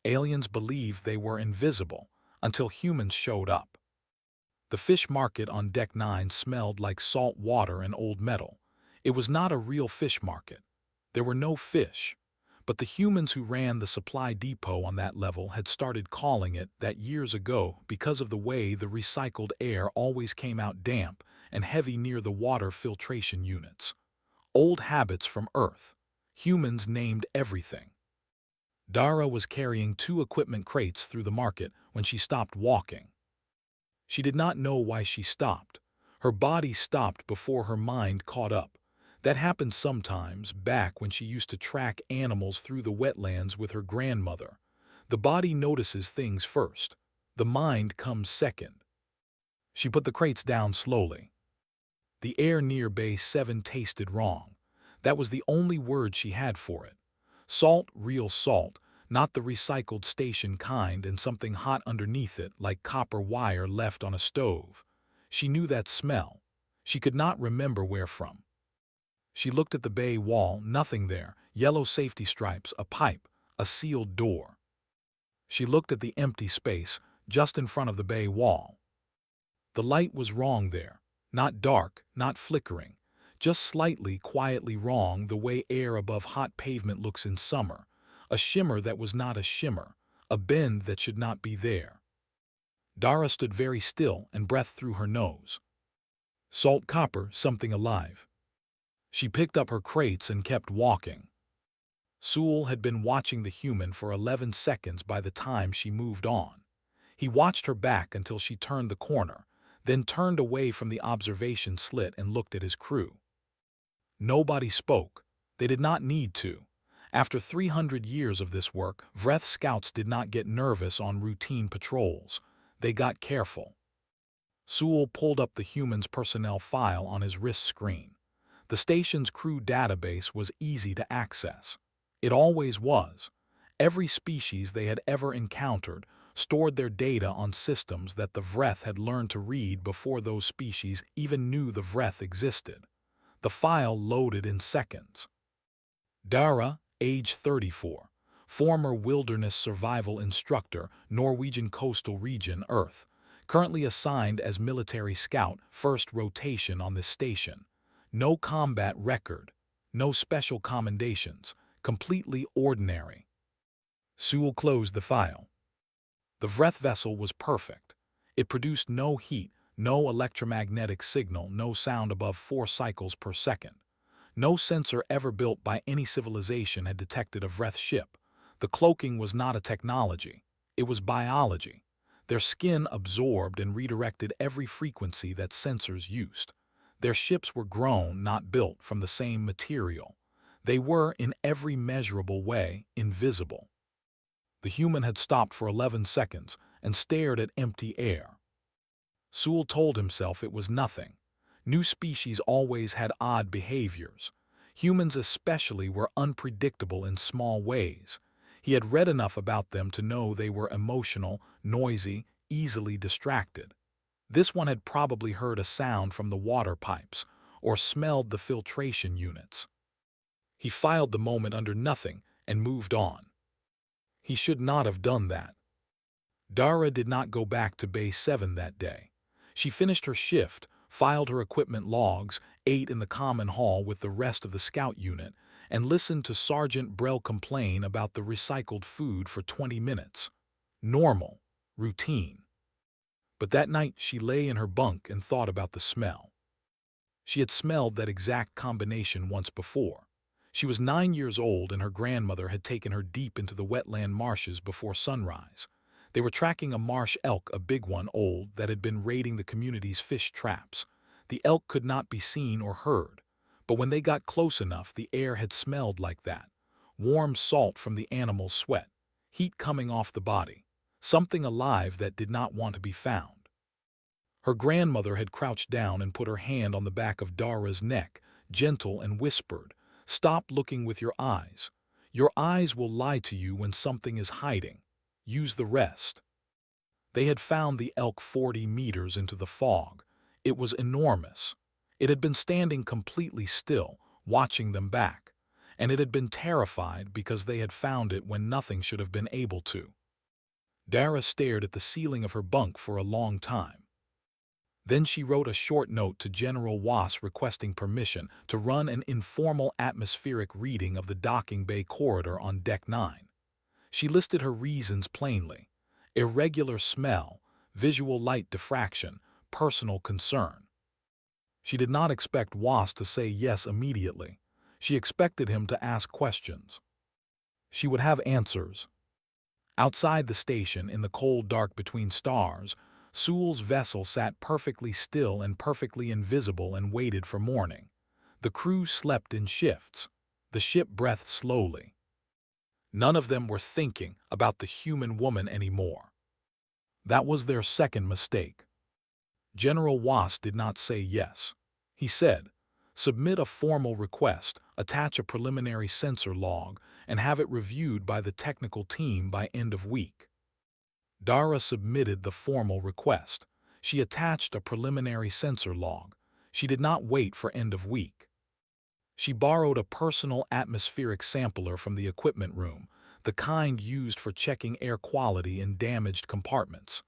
Aliens believed they were invisible until humans showed up. The fish market on Deck 9 smelled like salt water and old metal. It was not a real fish market. There were no fish. But the humans who ran the supply depot on that level had started calling it that years ago because of the way the recycled air always came out damp and heavy near the water filtration units. Old habits from Earth. Humans named everything. Dara was carrying 2 equipment crates through the market when she stopped walking. She did not know why she stopped. Her body stopped before her mind caught up. That happened sometimes back when she used to track animals through the wetlands with her grandmother. The body notices things first. The mind comes second. She put the crates down slowly. The air near Bay 7 tasted wrong. That was the only word she had for it. Salt, real salt, not the recycled station kind and something hot underneath it like copper wire left on a stove. She knew that smell. She could not remember where from. She looked at the bay wall, nothing there, yellow safety stripes, a pipe, a sealed door. She looked at the empty space just in front of the bay wall. The light was wrong there, not dark, not flickering, just slightly, quietly wrong the way air above hot pavement looks in summer, a shimmer that was not a shimmer, a bend that should not be there. Dara stood very still and breathed through her nose. Salt copper, something alive. She picked up her crates and kept walking. Sewell had been watching the human for 11 seconds by the time she moved on. He watched her back until she turned the corner, then turned away from the observation slit and looked at his crew. Nobody spoke. They did not need to. After 300 years of this work, Vreth scouts did not get nervous on routine patrols. They got careful. Sewell pulled up the human's personnel file on his wrist screen. The station's crew database was easy to access. It always was. Every species they had ever encountered stored their data on systems that the Vreth had learned to read before those species even knew the Vreth existed. The file loaded in seconds. Dara, age 34, former wilderness survival instructor, Norwegian coastal region, Earth, currently assigned as military scout, first rotation on this station. No combat record, no special commendations, completely ordinary. Sewell closed the file. The Vreth vessel was perfect. It produced no heat, no electromagnetic signal, no sound above 4 cycles per second. No sensor ever built by any civilization had detected a Vreth ship. The cloaking was not a technology. It was biology. Their skin absorbed and redirected every frequency that sensors used. Their ships were grown, not built, from the same material. They were, in every measurable way, invisible. The human had stopped for 11 seconds and stared at empty air. Sewell told himself it was nothing. New species always had odd behaviors. Humans especially were unpredictable in small ways. He had read enough about them to know they were emotional, noisy, easily distracted. This one had probably heard a sound from the water pipes or smelled the filtration units. He filed the moment under nothing and moved on. He should not have done that. Dara did not go back to Bay 7 that day. She finished her shift, filed her equipment logs, ate in the common hall with the rest of the scout unit, and listened to Sergeant Brell complain about the recycled food for 20 minutes. Normal, routine. But that night she lay in her bunk and thought about the smell. She had smelled that exact combination once before. She was 9 years old and her grandmother had taken her deep into the wetland marshes before sunrise. They were tracking a marsh elk, a big one, old, that had been raiding the community's fish traps. The elk could not be seen or heard, but when they got close enough, the air had smelled like that. Warm salt from the animal's sweat, heat coming off the body, something alive that did not want to be found. Her grandmother had crouched down and put her hand on the back of Dara's neck, gentle, and whispered, "Stop looking with your eyes. Your eyes will lie to you when something is hiding. Use the rest." They had found the elk 40 meters into the fog. It was enormous. It had been standing completely still, watching them back. and it had been terrified because they had found it when nothing should have been able to. Dara stared at the ceiling of her bunk for a long time. Then she wrote a short note to General Wass requesting permission to run an informal atmospheric reading of the docking bay corridor on Deck 9. She listed her reasons plainly: irregular smell, visual light diffraction, personal concern. She did not expect Wass to say yes immediately. She expected him to ask questions. She would have answers. Outside the station, in the cold dark between stars, Sewell's vessel sat perfectly still and perfectly invisible and waited for morning. The crew slept in shifts. The ship breathed slowly. None of them were thinking about the human woman anymore. That was their second mistake. General Wass did not say yes. He said, "Submit a formal request, attach a preliminary sensor log, and have it reviewed by the technical team by end of week." Dara submitted the formal request. She attached a preliminary sensor log. She did not wait for end of week. She borrowed a personal atmospheric sampler from the equipment room, the kind used for checking air quality in damaged compartments.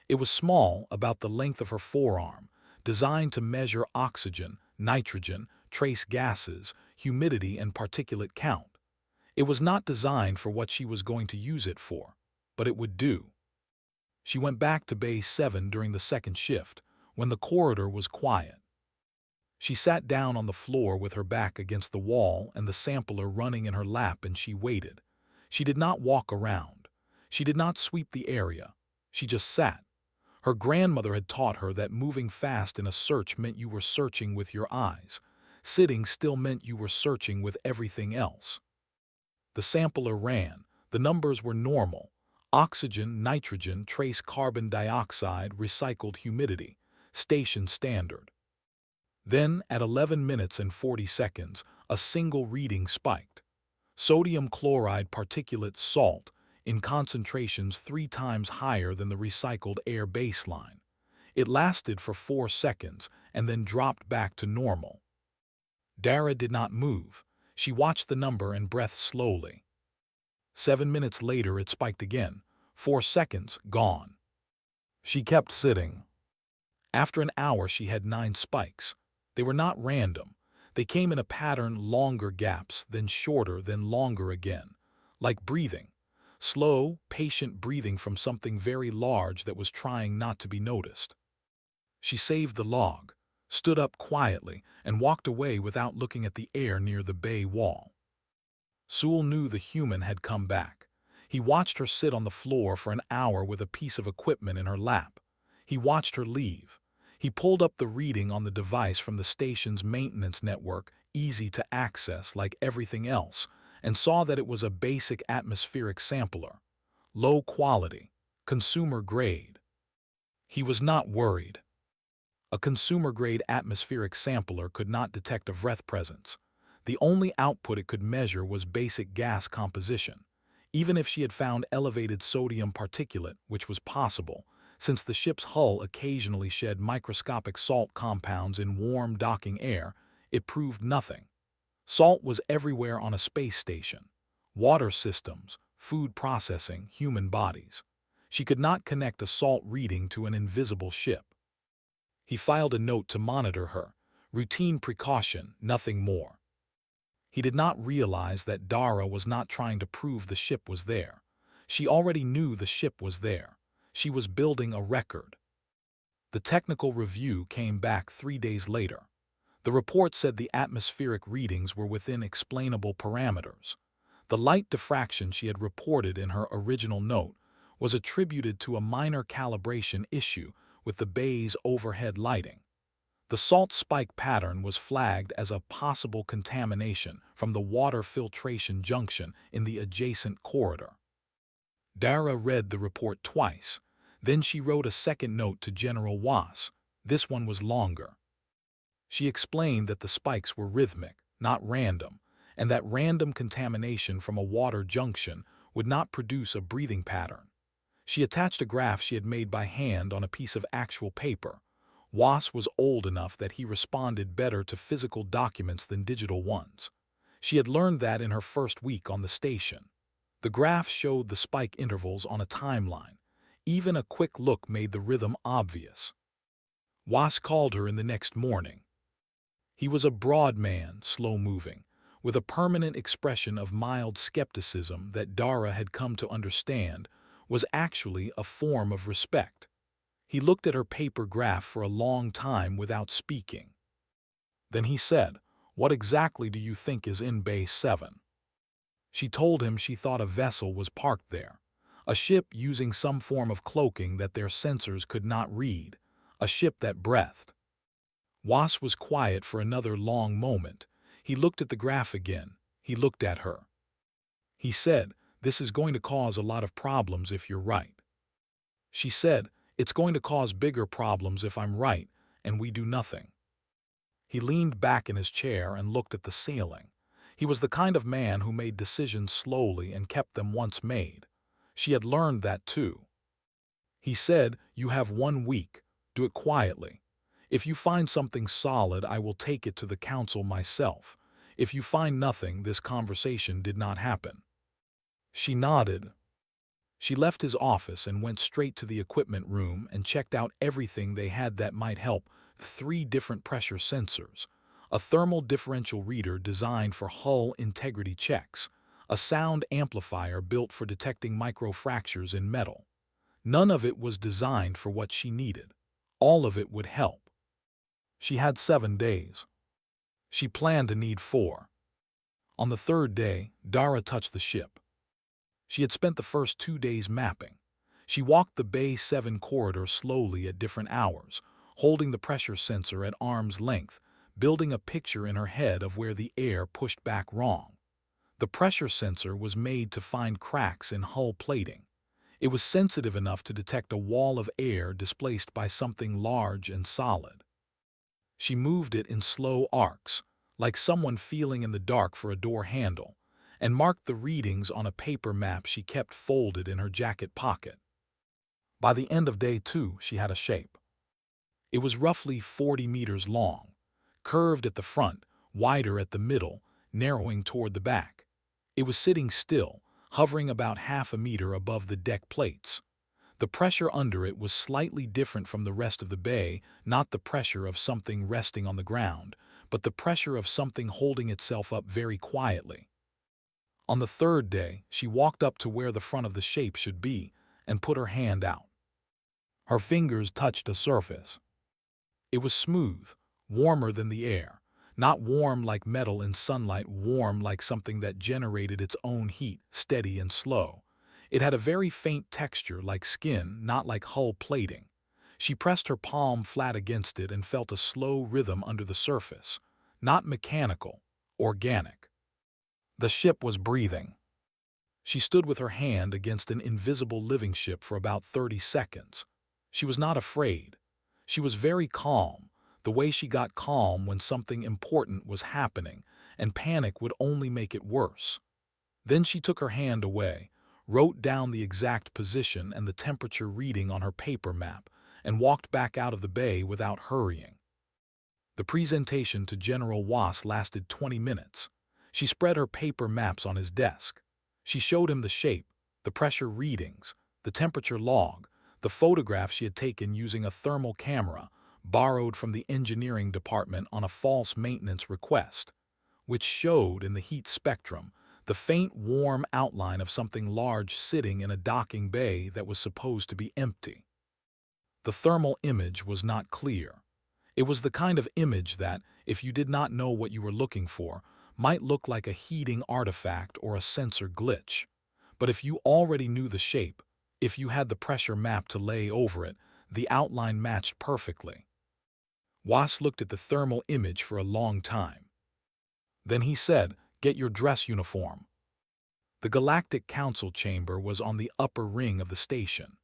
It was small, about the length of her forearm, designed to measure oxygen, nitrogen, trace gases, humidity, and particulate count. It was not designed for what she was going to use it for, but it would do. She went back to Bay 7 during the second shift, when the corridor was quiet. She sat down on the floor with her back against the wall and the sampler running in her lap, and she waited. She did not walk around. She did not sweep the area. She just sat. Her grandmother had taught her that moving fast in a search meant you were searching with your eyes. Sitting still meant you were searching with everything else. The sampler ran. The numbers were normal: oxygen, nitrogen, trace carbon dioxide, recycled humidity, station standard. Then, at 11 minutes and 40 seconds, a single reading spiked. Sodium chloride particulate salt, in concentrations 3 times higher than the recycled air baseline. It lasted for 4 seconds and then dropped back to normal. Dara did not move. She watched the number and breathed slowly. 7 minutes later it spiked again. 4 seconds, gone. She kept sitting. After an hour she had 9 spikes. They were not random. They came in a pattern: longer gaps, then shorter, then longer again. Like breathing. Slow, patient breathing from something very large that was trying not to be noticed. She saved the log, stood up quietly, and walked away without looking at the air near the bay wall. Sewell knew the human had come back. He watched her sit on the floor for an hour with a piece of equipment in her lap. He watched her leave. He pulled up the reading on the device from the station's maintenance network, easy to access like everything else, and saw that it was a basic atmospheric sampler. Low quality. Consumer grade. He was not worried. A consumer-grade atmospheric sampler could not detect a breath presence. The only output it could measure was basic gas composition. Even if she had found elevated sodium particulate, which was possible, since the ship's hull occasionally shed microscopic salt compounds in warm docking air, it proved nothing. Salt was everywhere on a space station. Water systems, food processing, human bodies. She could not connect a salt reading to an invisible ship. He filed a note to monitor her. Routine precaution, nothing more. He did not realize that Dara was not trying to prove the ship was there. She already knew the ship was there. She was building a record. The technical review came back 3 days later. The report said the atmospheric readings were within explainable parameters. The light diffraction she had reported in her original note was attributed to a minor calibration issue with the bay's overhead lighting. The salt spike pattern was flagged as a possible contamination from the water filtration junction in the adjacent corridor. Dara read the report twice. Then she wrote a second note to General Wass. This one was longer. She explained that the spikes were rhythmic, not random, and that random contamination from a water junction would not produce a breathing pattern. She attached a graph she had made by hand on a piece of actual paper. Wass was old enough that he responded better to physical documents than digital ones. She had learned that in her first week on the station. The graph showed the spike intervals on a timeline. Even a quick look made the rhythm obvious. Was called her in the next morning. He was a broad man, slow-moving, with a permanent expression of mild skepticism that Dara had come to understand was actually a form of respect. He looked at her paper graph for a long time without speaking. Then he said, "What exactly do you think is in Bay 7? She told him she thought a vessel was parked there, a ship using some form of cloaking that their sensors could not read, a ship that breathed. Was was quiet for another long moment. He looked at the graph again. He looked at her. He said, "This is going to cause a lot of problems if you're right." She said, "It's going to cause bigger problems if I'm right, and we do nothing." He leaned back in his chair and looked at the ceiling. He was the kind of man who made decisions slowly and kept them once made. She had learned that too. He said, "You have 1 week. Do it quietly. If you find something solid, I will take it to the council myself. If you find nothing, this conversation did not happen." She nodded. She left his office and went straight to the equipment room and checked out everything they had that might help. 3 different pressure sensors, a thermal differential reader designed for hull integrity checks, a sound amplifier built for detecting microfractures in metal. None of it was designed for what she needed. All of it would help. She had 7 days. She planned to need 4. On the 3rd day, Dara touched the ship. She had spent the first 2 days mapping. She walked the Bay 7 corridor slowly at different hours, holding the pressure sensor at arm's length, building a picture in her head of where the air pushed back wrong. The pressure sensor was made to find cracks in hull plating. It was sensitive enough to detect a wall of air displaced by something large and solid. She moved it in slow arcs, like someone feeling in the dark for a door handle, and marked the readings on a paper map she kept folded in her jacket pocket. By the end of day 2, she had a shape. It was roughly 40 meters long, curved at the front, wider at the middle, narrowing toward the back. It was sitting still, hovering about half a meter above the deck plates. The pressure under it was slightly different from the rest of the bay, not the pressure of something resting on the ground, but the pressure of something holding itself up very quietly. On the 3rd day, she walked up to where the front of the shape should be and put her hand out. Her fingers touched a surface. It was smooth, warmer than the air, not warm like metal in sunlight, warm like something that generated its own heat, steady and slow. It had a very faint texture like skin, not like hull plating. She pressed her palm flat against it and felt a slow rhythm under the surface, not mechanical, organic. The ship was breathing. She stood with her hand against an invisible living ship for about 30 seconds. She was not afraid. She was very calm, the way she got calm when something important was happening, and panic would only make it worse. Then she took her hand away, wrote down the exact position and the temperature reading on her paper map, and walked back out of the bay without hurrying. The presentation to General Was lasted 20 minutes. She spread her paper maps on his desk. She showed him the shape, the pressure readings, the temperature log, the photograph she had taken using a thermal camera borrowed from the engineering department on a false maintenance request, which showed in the heat spectrum the faint warm outline of something large sitting in a docking bay that was supposed to be empty. The thermal image was not clear. It was the kind of image that, if you did not know what you were looking for, might look like a heating artifact or a sensor glitch. But if you already knew the shape, if you had the pressure map to lay over it, the outline matched perfectly. Was looked at the thermal image for a long time. Then he said, "Get your dress uniform." The Galactic Council chamber was on the upper ring of the station.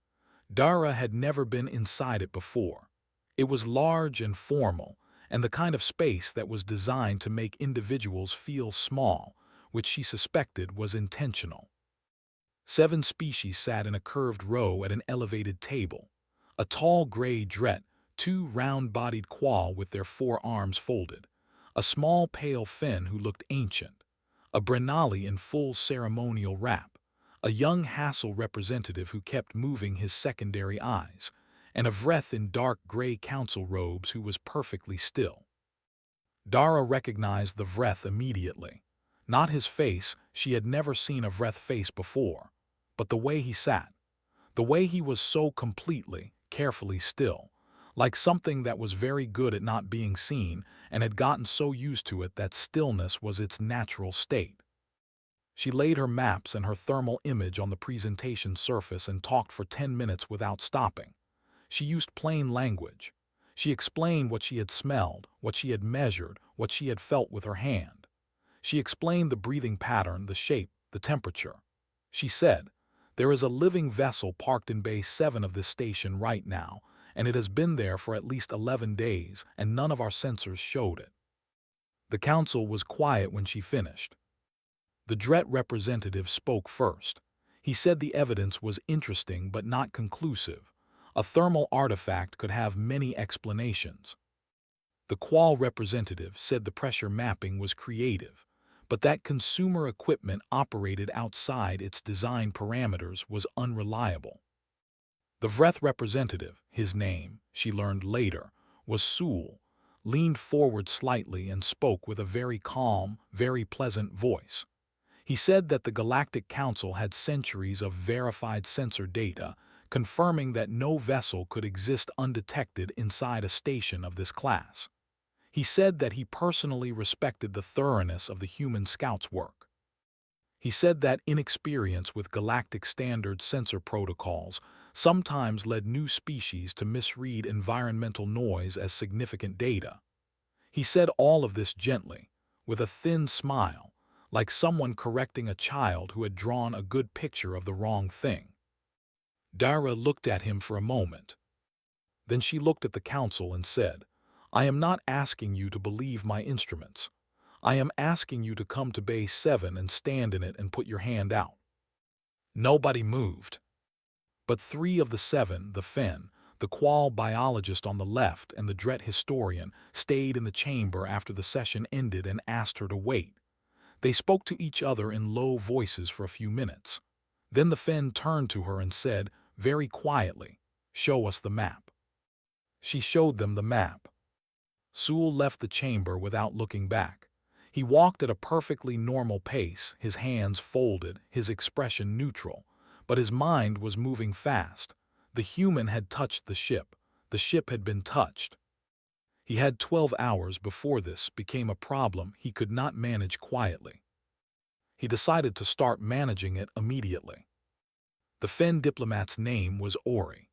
Dara had never been inside it before. It was large and formal, and the kind of space that was designed to make individuals feel small, which she suspected was intentional. 7 species sat in a curved row at an elevated table. A tall gray dret, 2 round-bodied qual with their 4 arms folded, a small pale Finn who looked ancient, a Brenali in full ceremonial wrap, a young Hassel representative who kept moving his secondary eyes, and a Vreth in dark gray council robes who was perfectly still. Dara recognized the Vreth immediately. Not his face, she had never seen a Vreth face before, but the way he sat, the way he was so completely, carefully still, like something that was very good at not being seen and had gotten so used to it that stillness was its natural state. She laid her maps and her thermal image on the presentation surface and talked for 10 minutes without stopping. She used plain language. She explained what she had smelled, what she had measured, what she had felt with her hand. She explained the breathing pattern, the shape, the temperature. She said, "There is a living vessel parked in Bay 7 of this station right now, and it has been there for at least 11 days, and none of our sensors showed it." The council was quiet when she finished. The Dret representative spoke first. He said the evidence was interesting but not conclusive. A thermal artifact could have many explanations. The Qual representative said the pressure mapping was creative, but that consumer equipment operated outside its design parameters was unreliable. The Vreth representative, his name, she learned later, was Sewell, leaned forward slightly and spoke with a very calm, very pleasant voice. He said that the Galactic Council had centuries of verified sensor data, confirming that no vessel could exist undetected inside a station of this class. He said that he personally respected the thoroughness of the human scouts' work. He said that inexperience with galactic standard sensor protocols sometimes led new species to misread environmental noise as significant data. He said all of this gently, with a thin smile, like someone correcting a child who had drawn a good picture of the wrong thing. Dara looked at him for a moment. Then she looked at the council and said, "I am not asking you to believe my instruments. I am asking you to come to Bay 7 and stand in it and put your hand out." Nobody moved. But 3 of the 7, the Fen, the Qual biologist on the left, and the Dret historian, stayed in the chamber after the session ended and asked her to wait. They spoke to each other in low voices for a few minutes. Then the Fen turned to her and said, very quietly, "Show us the map." She showed them the map. Sewell left the chamber without looking back. He walked at a perfectly normal pace, his hands folded, his expression neutral. But his mind was moving fast. The human had touched the ship. The ship had been touched. He had 12 hours before this became a problem he could not manage quietly. He decided to start managing it immediately. The Fen diplomat's name was Ori.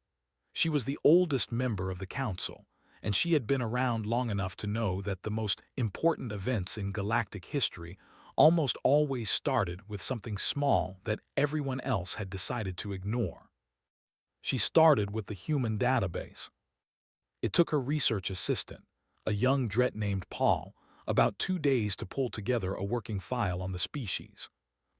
She was the oldest member of the council, and she had been around long enough to know that the most important events in galactic history almost always started with something small that everyone else had decided to ignore. She started with the human database. It took her research assistant, a young Dret named Paul, about 2 days to pull together a working file on the species.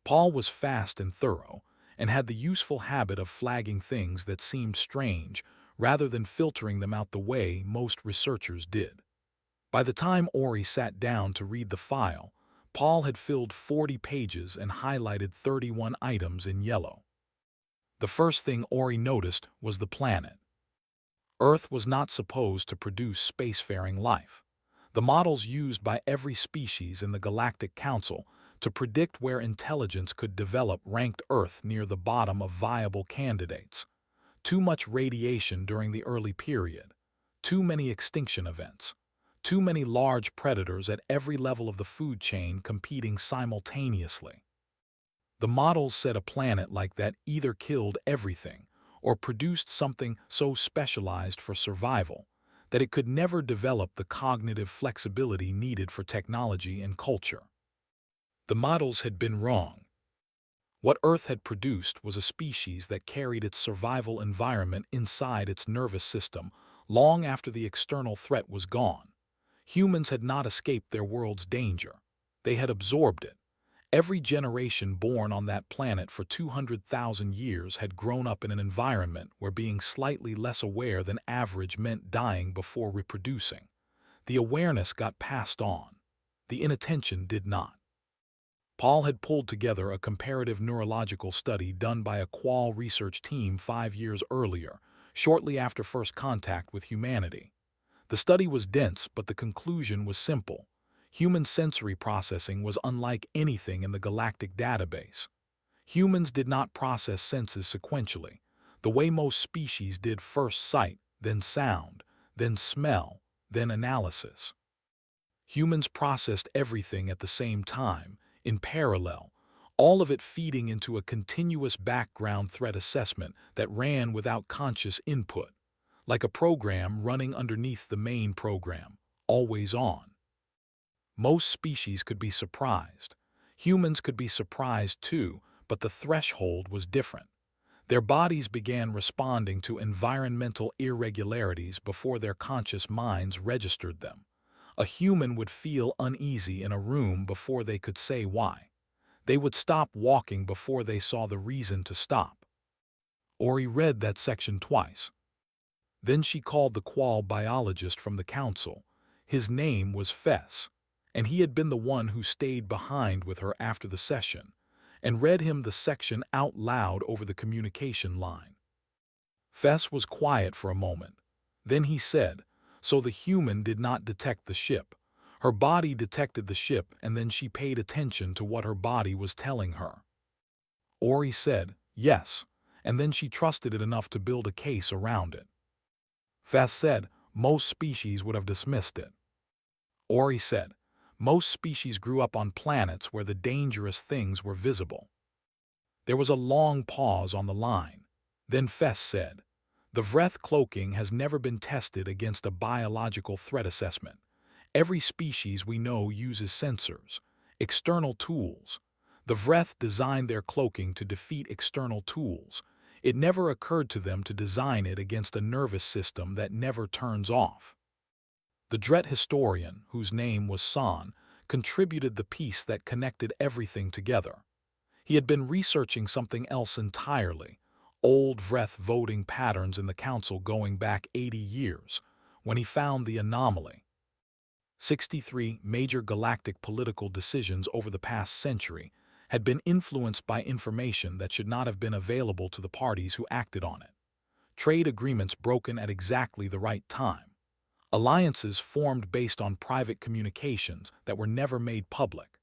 Paul was fast and thorough, and had the useful habit of flagging things that seemed strange rather than filtering them out the way most researchers did. By the time Ori sat down to read the file, Paul had filled 40 pages and highlighted 31 items in yellow. The first thing Ori noticed was the planet. Earth was not supposed to produce spacefaring life. The models used by every species in the Galactic Council to predict where intelligence could develop ranked Earth near the bottom of viable candidates. Too much radiation during the early period. Too many extinction events. Too many large predators at every level of the food chain competing simultaneously. The models said a planet like that either killed everything or produced something so specialized for survival that it could never develop the cognitive flexibility needed for technology and culture. The models had been wrong. What Earth had produced was a species that carried its survival environment inside its nervous system long after the external threat was gone. Humans had not escaped their world's danger. They had absorbed it. Every generation born on that planet for 200,000 years had grown up in an environment where being slightly less aware than average meant dying before reproducing. The awareness got passed on. The inattention did not. Paul had pulled together a comparative neurological study done by a qual research team 5 years earlier, shortly after first contact with humanity. The study was dense, but the conclusion was simple. Human sensory processing was unlike anything in the galactic database. Humans did not process senses sequentially, the way most species did: first sight, then sound, then smell, then analysis. Humans processed everything at the same time, in parallel, all of it feeding into a continuous background threat assessment that ran without conscious input, like a program running underneath the main program, always on. Most species could be surprised. Humans could be surprised too, but the threshold was different. Their bodies began responding to environmental irregularities before their conscious minds registered them. A human would feel uneasy in a room before they could say why. They would stop walking before they saw the reason to stop. Ori read that section twice. Then she called the qual biologist from the council. His name was Fess, and he had been the one who stayed behind with her after the session, and read him the section out loud over the communication line. Fess was quiet for a moment. Then he said, "So the human did not detect the ship. Her body detected the ship, and then she paid attention to what her body was telling her." Ori said, "Yes, and then she trusted it enough to build a case around it." Fess said, "Most species would have dismissed it." Ori said, "Most species grew up on planets where the dangerous things were visible." There was a long pause on the line. Then Fess said, "The Vreth cloaking has never been tested against a biological threat assessment. Every species we know uses sensors, external tools. The Vreth designed their cloaking to defeat external tools. It never occurred to them to design it against a nervous system that never turns off." The Dret historian, whose name was San, contributed the piece that connected everything together. He had been researching something else entirely, old Vreth voting patterns in the council going back 80 years, when he found the anomaly. 63 major galactic political decisions over the past century had been influenced by information that should not have been available to the parties who acted on it. Trade agreements broken at exactly the right time. Alliances formed based on private communications that were never made public.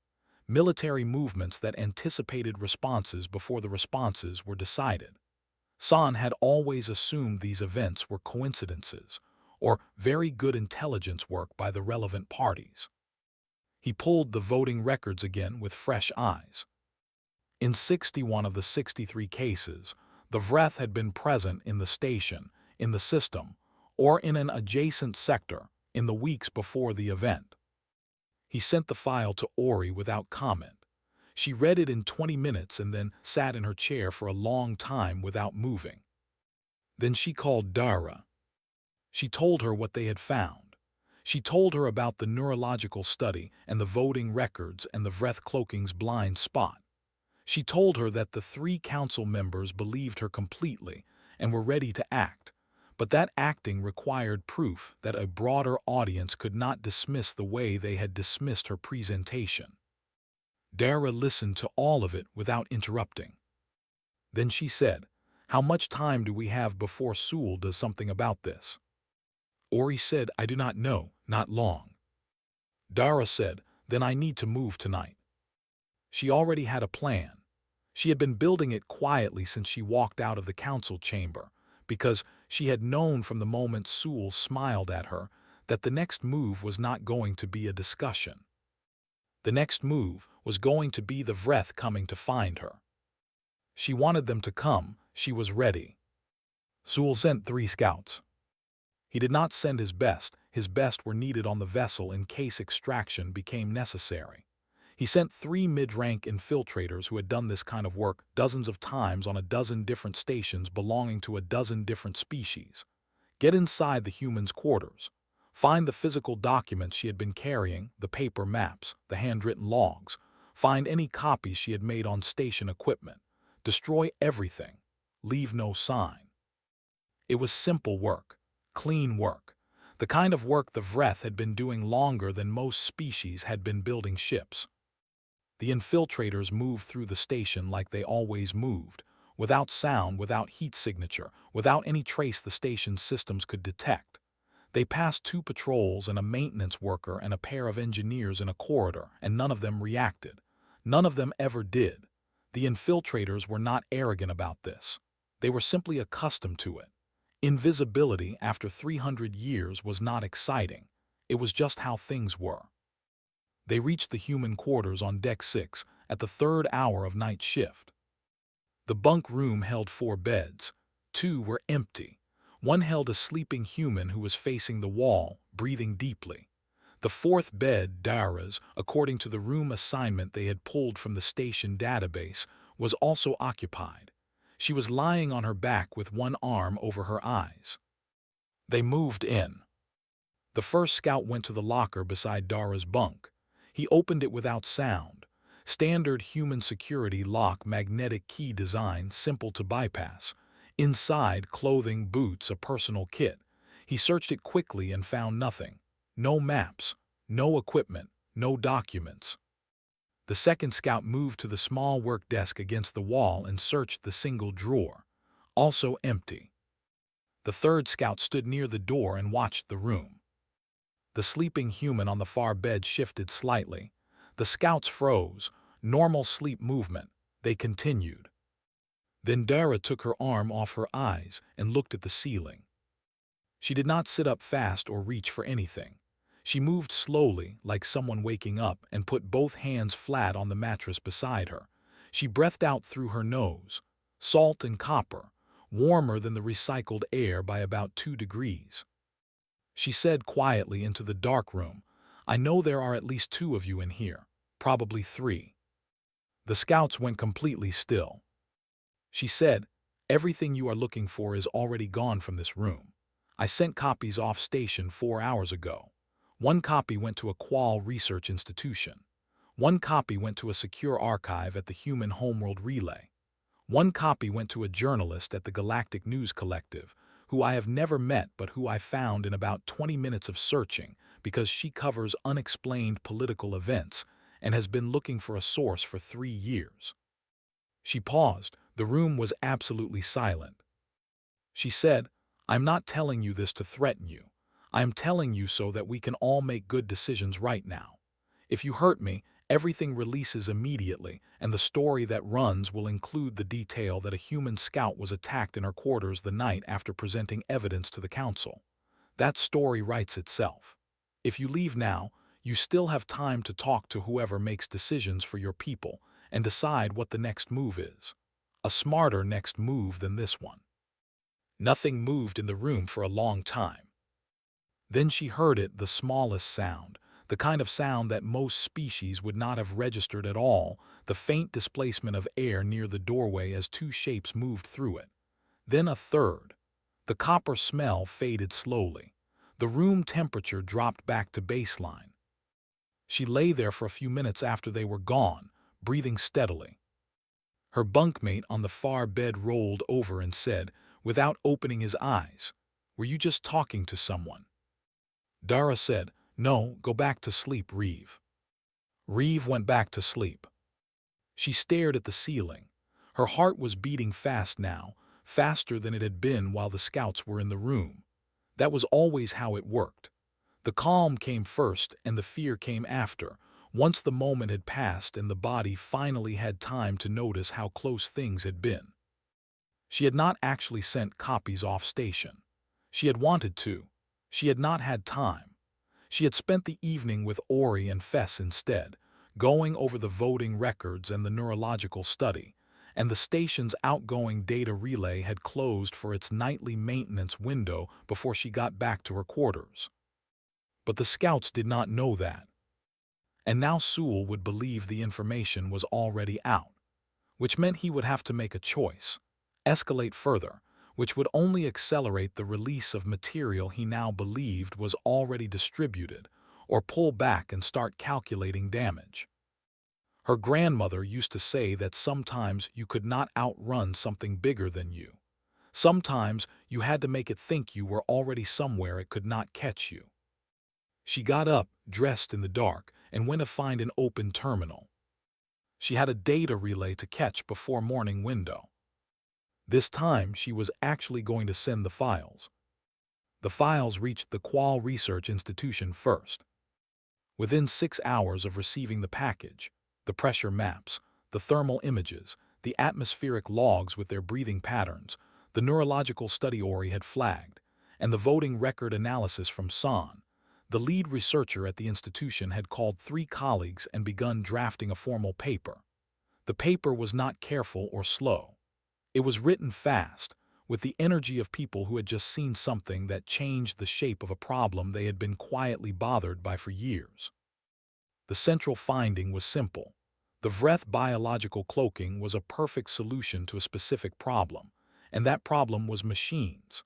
Military movements that anticipated responses before the responses were decided. San had always assumed these events were coincidences, or very good intelligence work by the relevant parties. He pulled the voting records again with fresh eyes. In 61 of the 63 cases, the Vreth had been present in the station, in the system, or in an adjacent sector in the weeks before the event. He sent the file to Ori without comment. She read it in 20 minutes and then sat in her chair for a long time without moving. Then she called Dara. She told her what they had found. She told her about the neurological study and the voting records and the Vreth cloaking's blind spot. She told her that the 3 council members believed her completely and were ready to act, but that acting required proof that a broader audience could not dismiss the way they had dismissed her presentation. Dara listened to all of it without interrupting. Then she said, "How much time do we have before Sewell does something about this?" Ori said, "I do not know, not long." Dara said, "Then I need to move tonight." She already had a plan. She had been building it quietly since she walked out of the council chamber, because she had known from the moment Sewell smiled at her that the next move was not going to be a discussion. The next move was going to be the Vreth coming to find her. She wanted them to come. She was ready. Sewell sent 3 scouts. He did not send his best. His best were needed on the vessel in case extraction became necessary. He sent 3 mid-rank infiltrators who had done this kind of work dozens of times on a dozen different stations belonging to a dozen different species. Get inside the human's quarters. Find the physical documents she had been carrying, the paper maps, the handwritten logs. Find any copies she had made on station equipment. Destroy everything. Leave no sign. It was simple work, clean work, the kind of work the Vreth had been doing longer than most species had been building ships. The infiltrators moved through the station like they always moved, without sound, without heat signature, without any trace the station's systems could detect. They passed 2 patrols and a maintenance worker and a pair of engineers in a corridor, and none of them reacted. None of them ever did. The infiltrators were not arrogant about this. They were simply accustomed to it. Invisibility after 300 years was not exciting. It was just how things were. They reached the human quarters on Deck 6 at the 3rd hour of night shift. The bunk room held 4 beds. 2 were empty. One held a sleeping human who was facing the wall, breathing deeply. The 4th bed, Dara's, according to the room assignment they had pulled from the station database, was also occupied. She was lying on her back with one arm over her eyes. They moved in. The first scout went to the locker beside Dara's bunk. He opened it without sound. Standard human security lock, magnetic key design, simple to bypass. Inside, clothing, boots, a personal kit. He searched it quickly and found nothing. No maps, no equipment, no documents. The second scout moved to the small work desk against the wall and searched the single drawer. Also empty. The third scout stood near the door and watched the room. The sleeping human on the far bed shifted slightly. The scouts froze. Normal sleep movement. They continued. Then Dara took her arm off her eyes and looked at the ceiling. She did not sit up fast or reach for anything. She moved slowly, like someone waking up, and put both hands flat on the mattress beside her. She breathed out through her nose. Salt and copper, warmer than the recycled air by about 2 degrees. She said quietly into the dark room, "I know there are at least 2 of you in here, probably 3. The scouts went completely still. She said, "Everything you are looking for is already gone from this room. I sent copies off station 4 hours ago. 1 copy went to a Qual research institution. 1 copy went to a secure archive at the Human Homeworld Relay. 1 copy went to a journalist at the Galactic News Collective, who I have never met but who I found in about 20 minutes of searching because she covers unexplained political events and has been looking for a source for 3 years." She paused. The room was absolutely silent. She said, "I'm not telling you this to threaten you. I am telling you so that we can all make good decisions right now. If you hurt me, everything releases immediately, and the story that runs will include the detail that a human scout was attacked in her quarters the night after presenting evidence to the council. That story writes itself. If you leave now, you still have time to talk to whoever makes decisions for your people and decide what the next move is. A smarter next move than this one." Nothing moved in the room for a long time. Then she heard it, the smallest sound, the kind of sound that most species would not have registered at all, the faint displacement of air near the doorway as 2 shapes moved through it. Then a third. The copper smell faded slowly. The room temperature dropped back to baseline. She lay there for a few minutes after they were gone, breathing steadily. Her bunkmate on the far bed rolled over and said, without opening his eyes, "Were you just talking to someone?" Dara said, "No, go back to sleep, Reeve." Reeve went back to sleep. She stared at the ceiling. Her heart was beating fast now, faster than it had been while the scouts were in the room. That was always how it worked. The calm came first and the fear came after, once the moment had passed and the body finally had time to notice how close things had been. She had not actually sent copies off station. She had wanted to. She had not had time. She had spent the evening with Ori and Fess instead, going over the voting records and the neurological study, and the station's outgoing data relay had closed for its nightly maintenance window before she got back to her quarters. But the scouts did not know that. And now Sewell would believe the information was already out, which meant he would have to make a choice, escalate further, which would only accelerate the release of material he now believed was already distributed, or pull back and start calculating damage. Her grandmother used to say that sometimes you could not outrun something bigger than you. Sometimes you had to make it think you were already somewhere it could not catch you. She got up, dressed in the dark, and went to find an open terminal. She had a data relay to catch before morning window. This time, she was actually going to send the files. The files reached the Qual Research Institution first. Within 6 hours of receiving the package, the pressure maps, the thermal images, the atmospheric logs with their breathing patterns, the neurological study Ori had flagged, and the voting record analysis from San, the lead researcher at the institution had called 3 colleagues and begun drafting a formal paper. The paper was not careful or slow. It was written fast, with the energy of people who had just seen something that changed the shape of a problem they had been quietly bothered by for years. The central finding was simple. The Vreth biological cloaking was a perfect solution to a specific problem, and that problem was machines.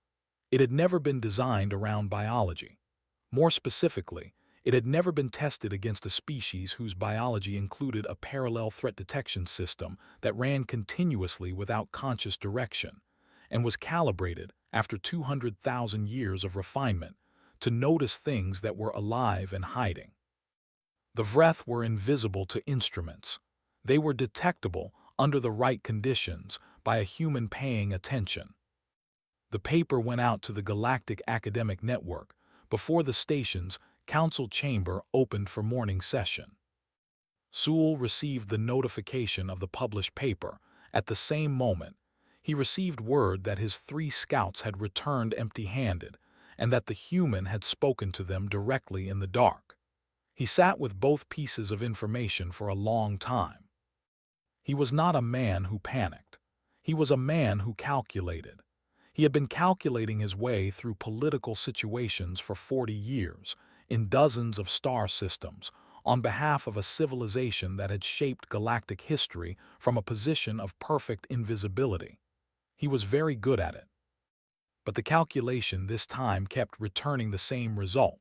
It had never been designed around biology. More specifically, it had never been tested against a species whose biology included a parallel threat detection system that ran continuously without conscious direction, and was calibrated, after 200,000 years of refinement, to notice things that were alive and hiding. The Vreth were invisible to instruments. They were detectable, under the right conditions, by a human paying attention. The paper went out to the Galactic Academic Network before the station's council chamber opened for morning session. Sewell received the notification of the published paper. At the same moment, he received word that his 3 scouts had returned empty-handed and that the human had spoken to them directly in the dark. He sat with both pieces of information for a long time. He was not a man who panicked. He was a man who calculated. He had been calculating his way through political situations for 40 years, in dozens of star systems, on behalf of a civilization that had shaped galactic history from a position of perfect invisibility. He was very good at it. But the calculation this time kept returning the same result.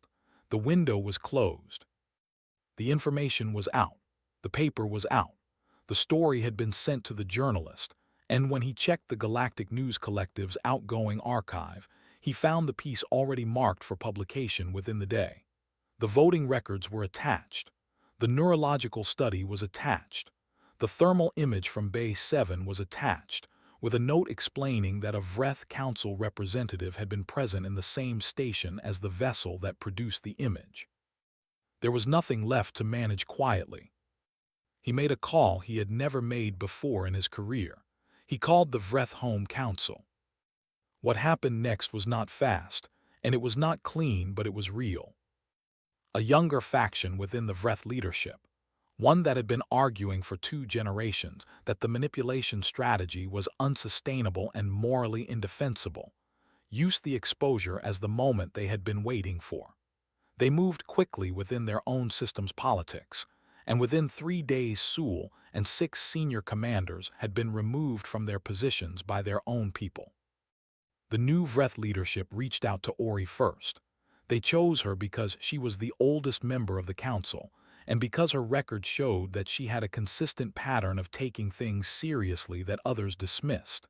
The window was closed. The information was out. The paper was out. The story had been sent to the journalist, and when he checked the Galactic News Collective's outgoing archive, he found the piece already marked for publication within the day. The voting records were attached. The neurological study was attached. The thermal image from Bay 7 was attached, with a note explaining that a Vreth Council representative had been present in the same station as the vessel that produced the image. There was nothing left to manage quietly. He made a call he had never made before in his career. He called the Vreth Home Council. What happened next was not fast, and it was not clean, but it was real. A younger faction within the Vreth leadership, one that had been arguing for 2 generations that the manipulation strategy was unsustainable and morally indefensible, used the exposure as the moment they had been waiting for. They moved quickly within their own system's politics, and within 3 days Sewell and 6 senior commanders had been removed from their positions by their own people. The new Vreth leadership reached out to Ori first. They chose her because she was the oldest member of the council, and because her record showed that she had a consistent pattern of taking things seriously that others dismissed.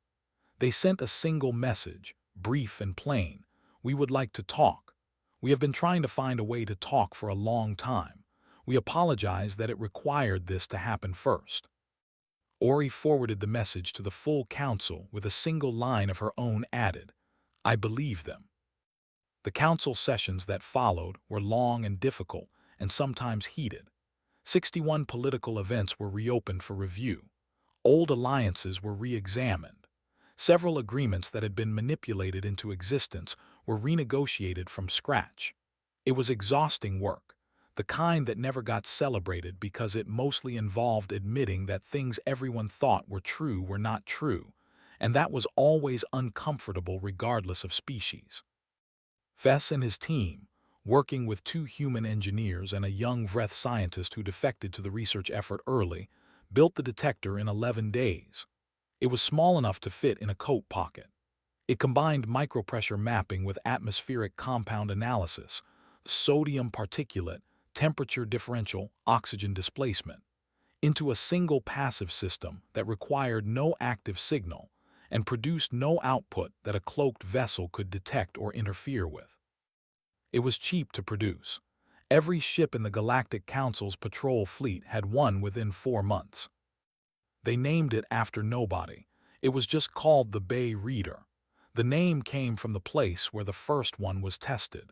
They sent a single message, brief and plain: "We would like to talk. We have been trying to find a way to talk for a long time. We apologize that it required this to happen first." Ori forwarded the message to the full council with a single line of her own added: "I believe them." The council sessions that followed were long and difficult, and sometimes heated. 61 political events were reopened for review. Old alliances were re-examined. Several agreements that had been manipulated into existence were renegotiated from scratch. It was exhausting work, the kind that never got celebrated because it mostly involved admitting that things everyone thought were true were not true, and that was always uncomfortable regardless of species. Fess and his team, working with 2 human engineers and a young Vreth scientist who defected to the research effort early, built the detector in 11 days. It was small enough to fit in a coat pocket. It combined micropressure mapping with atmospheric compound analysis, sodium particulate, temperature differential, oxygen displacement, into a single passive system that required no active signal and produced no output that a cloaked vessel could detect or interfere with. It was cheap to produce. Every ship in the Galactic Council's patrol fleet had one within 4 months. They named it after nobody. It was just called the Bay Reader. The name came from the place where the first one was tested.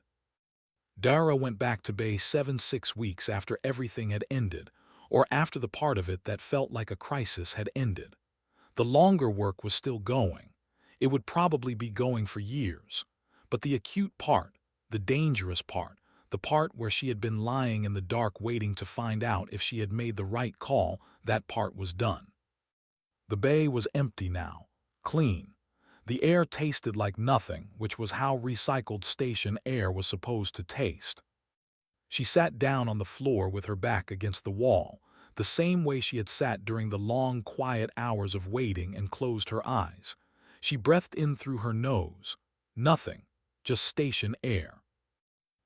Dara went back to Bay 7 6 weeks after everything had ended, or after the part of it that felt like a crisis had ended. The longer work was still going. It would probably be going for years. But the acute part, the dangerous part, the part where she had been lying in the dark waiting to find out if she had made the right call, that part was done. The bay was empty now, clean. The air tasted like nothing, which was how recycled station air was supposed to taste. She sat down on the floor with her back against the wall, the same way she had sat during the long, quiet hours of waiting, and closed her eyes. She breathed in through her nose. Nothing, just station air.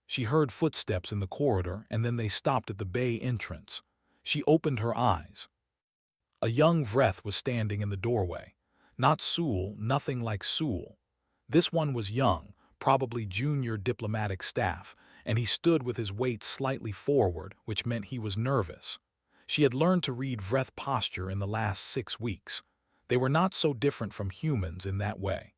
She heard footsteps in the corridor, and then they stopped at the bay entrance. She opened her eyes. A young Vreth was standing in the doorway. Not Sewell, nothing like Sewell. This one was young, probably junior diplomatic staff, and he stood with his weight slightly forward, which meant he was nervous. She had learned to read Vreth posture in the last 6 weeks. They were not so different from humans in that way.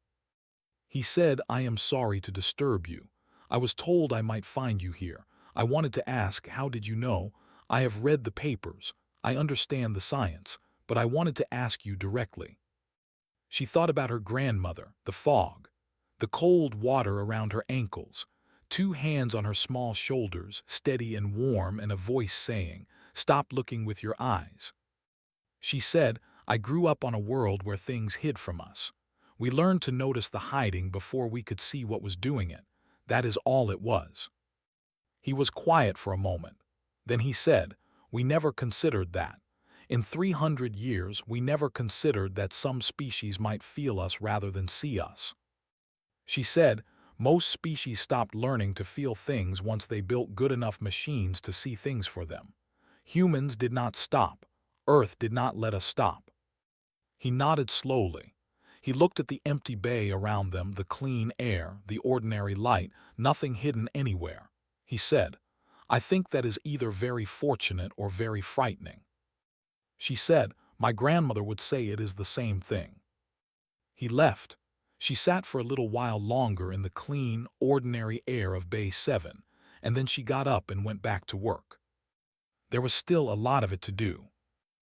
He said, "I am sorry to disturb you. I was told I might find you here. I wanted to ask, how did you know? I have read the papers. I understand the science, but I wanted to ask you directly." She thought about her grandmother, the fog, the cold water around her ankles, 2 hands on her small shoulders, steady and warm, and a voice saying, "Stop looking with your eyes." She said, "I grew up on a world where things hid from us. We learned to notice the hiding before we could see what was doing it. That is all it was." He was quiet for a moment. Then he said, "We never considered that. In 300 years, we never considered that some species might feel us rather than see us." She said, "Most species stopped learning to feel things once they built good enough machines to see things for them. Humans did not stop. Earth did not let us stop." He nodded slowly. He looked at the empty bay around them, the clean air, the ordinary light, nothing hidden anywhere. He said, "I think that is either very fortunate or very frightening." She said, "My grandmother would say it is the same thing." He left. She sat for a little while longer in the clean, ordinary air of Bay 7, and then she got up and went back to work. There was still a lot of it to do.